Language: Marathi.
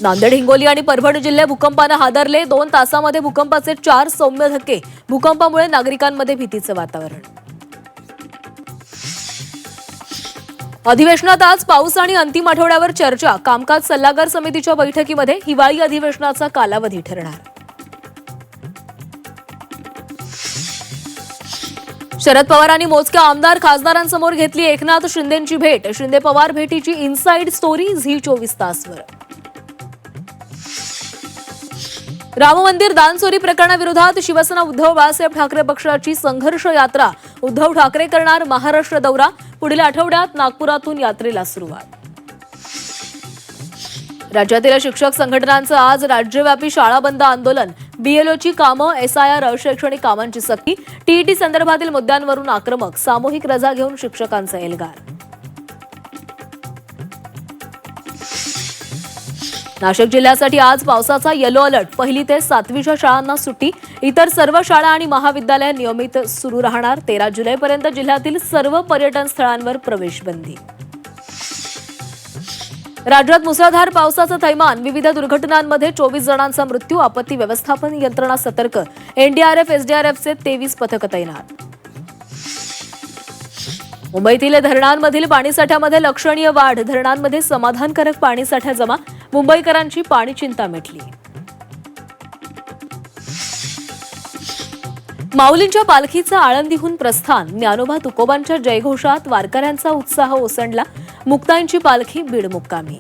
नांदेड, हिंगोली आणि परभणी जिल्हे भूकंपाने हादरले. 2 तासांमध्ये भूकंपाचे 4 सौम्य धक्के. भूकंपामुळे नागरिकांमध्ये भीतीचे वातावरण. अधिवेशनात आज पाऊस आणि अंतिम आठवड्यावर चर्चा. कामकाज सल्लागार समितीच्या बैठकीमध्ये हिवाळी अधिवेशनाचा कालावधी ठरणार. शरद पवारांनी मोजक्या आमदार खासदारांसमोर घेतली एकनाथ शिंदेंची भेट. शिंदे पवार भेटीची इनसाइड स्टोरी झी 24 तासवर. राम मंदिर दानचोरी प्रकरणाविरोधात शिवसेना उद्धव बाळासाहेब ठाकरे पक्षाची संघर्ष यात्रा. उद्धव ठाकरे करणार महाराष्ट्र दौरा. पुढील आठवड्यात नागपुरातून यात्रेला सुरुवात. राज्यातील शिक्षक संघटनांचं आज राज्यव्यापी शाळा बंद आंदोलन. बीएलओची कामं, एसआयआर, अशैक्षणिक कामांची सक्ती. टीईटी संदर्भातील मुद्द्यांवरून आक्रमक. सामूहिक रजा घेऊन शिक्षकांचा एल्गार. नाशिक जिल्ह्यासाठी आज पावसाचा येलो अलर्ट. 1ली ते 7वीच्या शाळांना सुट्टी. इतर सर्व शाळा आणि महाविद्यालय नियमित सुरू राहणार. 13 जुलैपर्यंत जिल्ह्यातील सर्व पर्यटन स्थळांवर प्रवेशबंदी. राज्यात मुसळधार पावसाचं थैमान. विविध दुर्घटनांमध्ये 24 जणांचा मृत्यू. आपत्ती व्यवस्थापन यंत्रणा सतर्क. एनडीआरएफ, एसडीआरएफचे 23 पथकं तैनात. मुंबईतील धरणांमधील पाणीसाठ्यामध्ये लक्षणीय वाढ. धरणांमध्ये समाधानकारक पाणीसाठा जमा. मुंबईकरांची पाणी चिंता मिटली. माऊलींच्या पालखीचं आळंदीहून प्रस्थान. ज्ञानोबा तुकोबांच्या जयघोषात वारकऱ्यांचा उत्साह ओसंडला. मुक्ताईंची पालखी बीड मुक्कामी.